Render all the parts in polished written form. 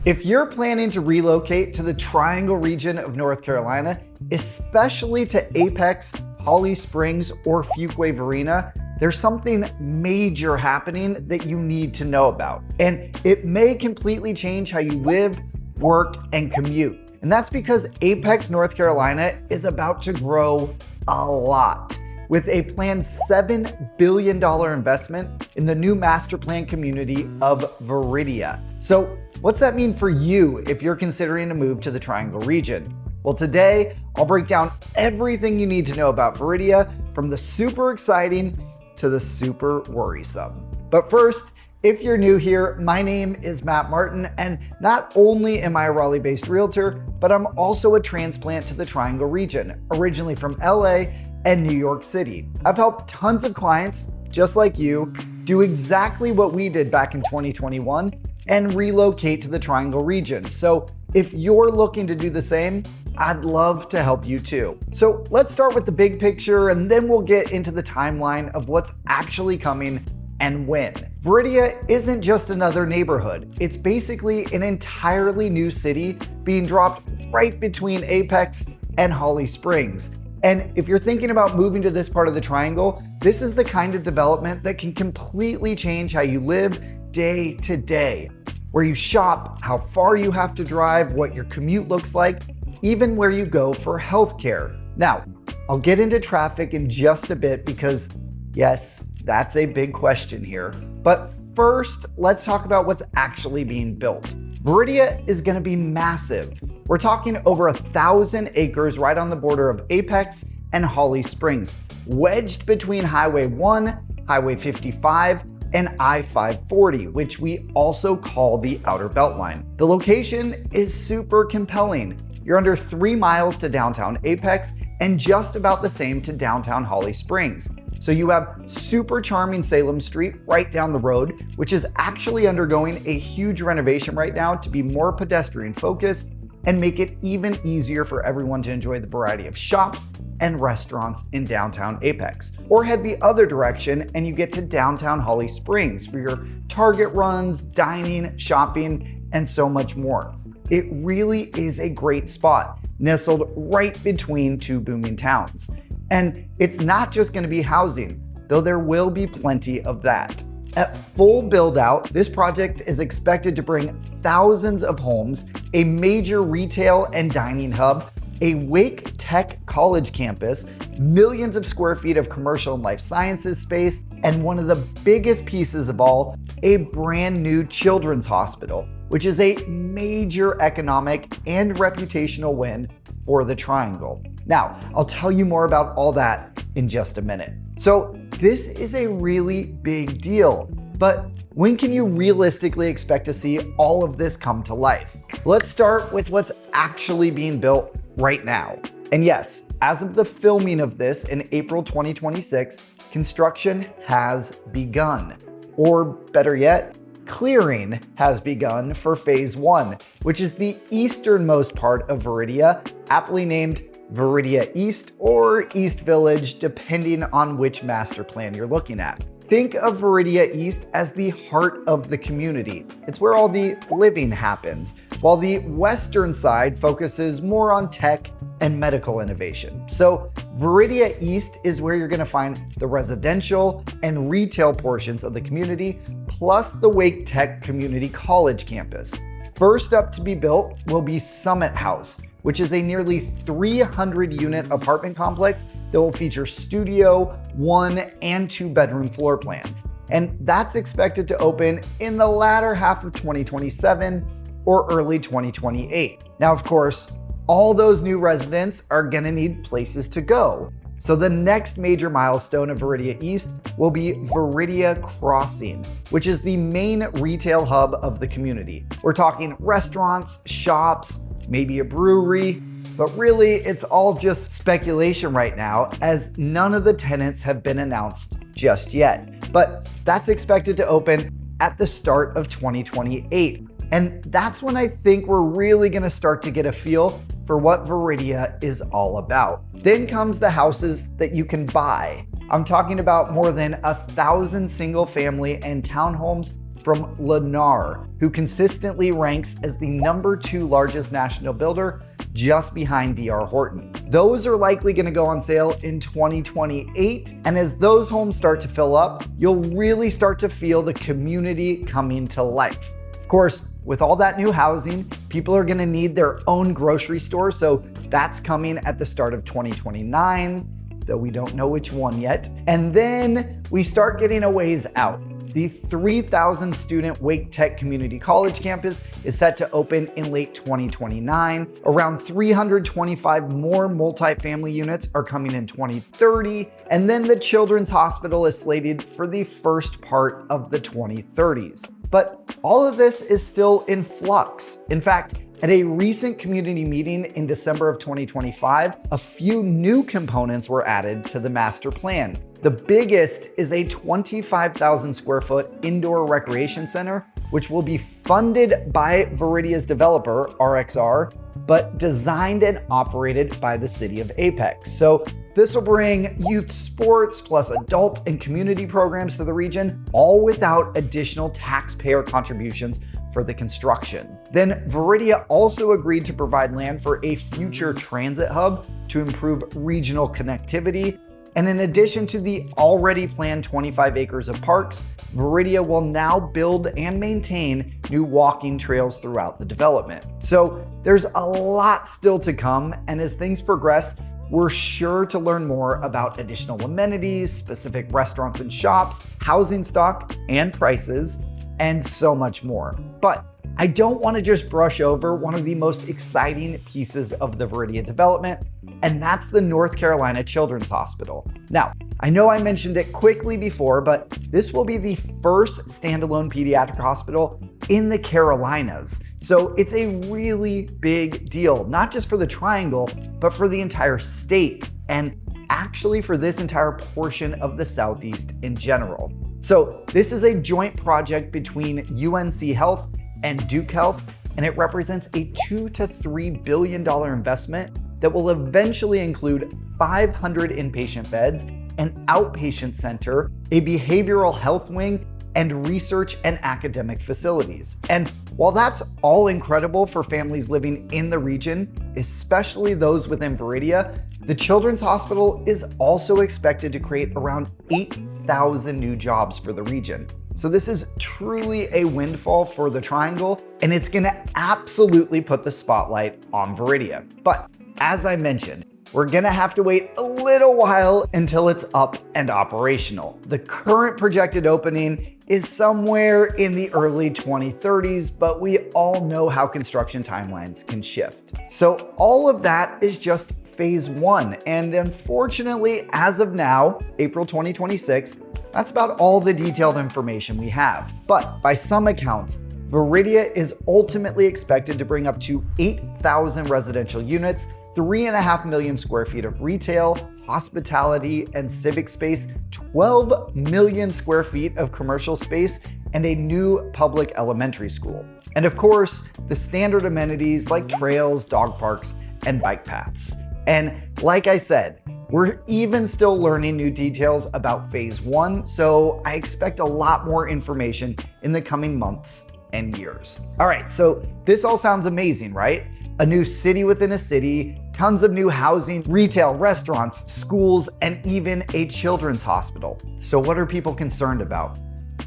If you're planning to relocate to the Triangle region of North Carolina, especially to Apex, Holly Springs, or Fuquay-Varina, there's something major happening that you need to know about. And it may completely change how you live, work, and commute. And that's because Apex, North Carolina is about to grow a lot, with a planned $7 billion investment in the new Masterplan community of Veridea. So what's that mean for you if you're considering a move to the Triangle region? Well, today I'll break down everything you need to know about Veridea, from the super exciting to the super worrisome. But first, if you're new here, my name is Matt Martin, and not only am I a Raleigh-based realtor, but I'm also a transplant to the Triangle region, originally from LA and New York City. I've helped tons of clients, just like you, do exactly what we did back in 2021 and relocate to the Triangle region. So if you're looking to do the same, I'd love to help you too. So let's start with the big picture, and then we'll get into the timeline of what's actually coming and when. Veridea isn't just another neighborhood. It's basically an entirely new city being dropped right between Apex and Holly Springs. And if you're thinking about moving to this part of the Triangle, this is the kind of development that can completely change how you live day to day, where you shop, how far you have to drive, what your commute looks like, even where you go for healthcare. Now, I'll get into traffic in just a bit because, yes, that's a big question here. But first, let's talk about what's actually being built. Veridea is going to be massive. We're talking over 1,000 acres right on the border of Apex and Holly Springs, wedged between Highway 1, Highway 55, and I-540, which we also call the Outer Beltline. The location is super compelling. You're under 3 miles to downtown Apex and just about the same to downtown Holly Springs. So you have super charming Salem Street right down the road, which is actually undergoing a huge renovation right now to be more pedestrian focused and make it even easier for everyone to enjoy the variety of shops and restaurants in downtown Apex. Or head the other direction and you get to downtown Holly Springs for your Target runs, dining, shopping, and so much more. It really is a great spot, nestled right between two booming towns. And it's not just going to be housing, though there will be plenty of that. At full build out, this project is expected to bring thousands of homes, a major retail and dining hub, a Wake Tech college campus, millions of square feet of commercial and life sciences space, and one of the biggest pieces of all, a brand new children's hospital, which is a major economic and reputational win for the Triangle. Now, I'll tell you more about all that in just a minute. So this is a really big deal, but when can you realistically expect to see all of this come to life? Let's start with what's actually being built right now. And yes, as of the filming of this in April 2026, construction has begun. Or better yet, clearing has begun for phase 1, which is the easternmost part of Veridea, aptly named Veridea East or East Village, depending on which master plan you're looking at. Think of Veridea East as the heart of the community. It's where all the living happens, while the western side focuses more on tech and medical innovation. So Veridea East is where you're going to find the residential and retail portions of the community, plus the Wake Tech Community College campus. First up to be built will be Summit House, which is a nearly 300-unit apartment complex that will feature studio, 1- and 2-bedroom floor plans. And that's expected to open in the latter half of 2027 or early 2028. Now, of course, all those new residents are gonna need places to go. So the next major milestone of Veridea East will be Veridea Crossing, which is the main retail hub of the community. We're talking restaurants, shops, maybe a brewery, but really it's all just speculation right now, as none of the tenants have been announced just yet. But that's expected to open at the start of 2028. And that's when I think we're really gonna start to get a feel for what Veridea is all about. Then comes the houses that you can buy. I'm talking about more than 1,000 single family and townhomes from Lennar, who consistently ranks as the #2 largest national builder, just behind D.R. Horton. Those are likely going to go on sale in 2028, and as those homes start to fill up, you'll really start to feel the community coming to life. Of course, with all that new housing, people are going to need their own grocery store, so that's coming at the start of 2029, though we don't know which one yet. And then we start getting a ways out. The 3,000 student Wake Tech Community College campus is set to open in late 2029. Around 325 more multifamily units are coming in 2030. And then the Children's Hospital is slated for the first part of the 2030s. But all of this is still in flux. In fact, at a recent community meeting in December of 2025, a few new components were added to the master plan. The biggest is a 25,000 square foot indoor recreation center, which will be funded by Veridea's developer, RXR, but designed and operated by the city of Apex. So this will bring youth sports plus adult and community programs to the region, all without additional taxpayer contributions for the construction. Then Veridea also agreed to provide land for a future transit hub to improve regional connectivity. And in addition to the already planned 25 acres of parks, Veridea will now build and maintain new walking trails throughout the development. So there's a lot still to come, and as things progress, we're sure to learn more about additional amenities, specific restaurants and shops, housing stock and prices, and so much more. But I don't want to just brush over one of the most exciting pieces of the Veridea development, and that's the North Carolina Children's Hospital. Now, I know I mentioned it quickly before, but this will be the first standalone pediatric hospital in the Carolinas. So it's a really big deal, not just for the Triangle, but for the entire state, and actually for this entire portion of the Southeast in general. So this is a joint project between UNC Health and Duke Health, and it represents a $2 to $3 billion investment that will eventually include 500 inpatient beds, an outpatient center, a behavioral health wing, and research and academic facilities. And while that's all incredible for families living in the region, especially those within Veridea, the Children's Hospital is also expected to create around 8,000 new jobs for the region. So this is truly a windfall for the Triangle, and it's gonna absolutely put the spotlight on Veridea. But as I mentioned, we're gonna have to wait a little while until it's up and operational. The current projected opening is somewhere in the early 2030s, but we all know how construction timelines can shift. So all of that is just phase one. And unfortunately, as of now, April 2026, that's about all the detailed information we have. But by some accounts, Veridea is ultimately expected to bring up to 8,000 residential units, 3.5 million square feet of retail, hospitality, and civic space, 12 million square feet of commercial space, and a new public elementary school. And of course, the standard amenities like trails, dog parks, and bike paths. And like I said, we're even still learning new details about phase one, so I expect a lot more information in the coming months and years. All right, so this all sounds amazing, right? A new city within a city, tons of new housing, retail, restaurants, schools, and even a children's hospital. So what are people concerned about?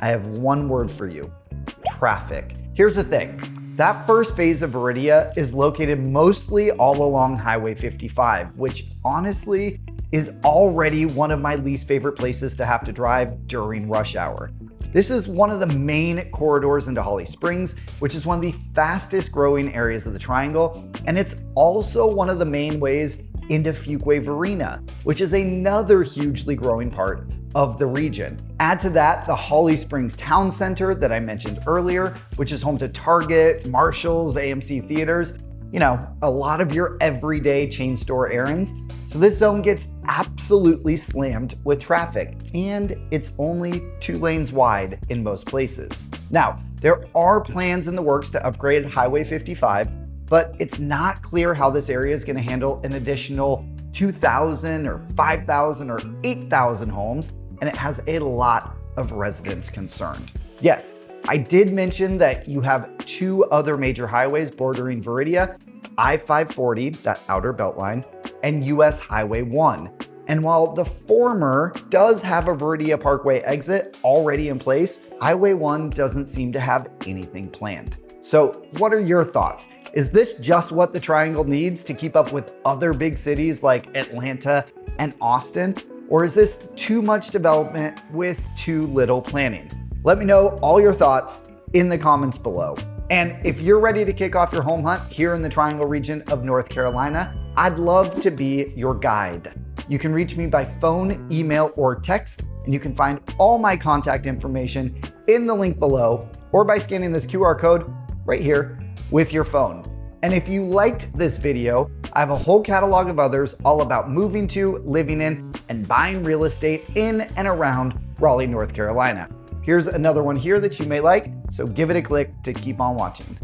I have one word for you: traffic. Here's the thing. That first phase of Veridea is located mostly all along Highway 55, which honestly is already one of my least favorite places to have to drive during rush hour. This is one of the main corridors into Holly Springs, which is one of the fastest growing areas of the Triangle, and it's also one of the main ways into Fuquay-Varina, which is another hugely growing part of the region. Add to that the Holly Springs Town Center that I mentioned earlier, which is home to Target, Marshalls, AMC theaters, you know, a lot of your everyday chain store errands. So this zone gets absolutely slammed with traffic, and it's only 2 lanes wide in most places. Now, there are plans in the works to upgrade Highway 55, but it's not clear how this area is going to handle an additional 2,000 or 5,000 or 8,000 homes, and it has a lot of residents concerned. Yes, I did mention that you have two other major highways bordering Veridea, I-540, that outer beltline, and US Highway 1. And while the former does have a Veridea Parkway exit already in place, Highway 1 doesn't seem to have anything planned. So what are your thoughts? Is this just what the Triangle needs to keep up with other big cities like Atlanta and Austin? Or is this too much development with too little planning? Let me know all your thoughts in the comments below. And if you're ready to kick off your home hunt here in the Triangle region of North Carolina, I'd love to be your guide. You can reach me by phone, email, or text, and you can find all my contact information in the link below or by scanning this QR code right here with your phone. And if you liked this video, I have a whole catalog of others all about moving to, living in, and buying real estate in and around Raleigh, North Carolina. Here's another one here that you may like, so give it a click to keep on watching.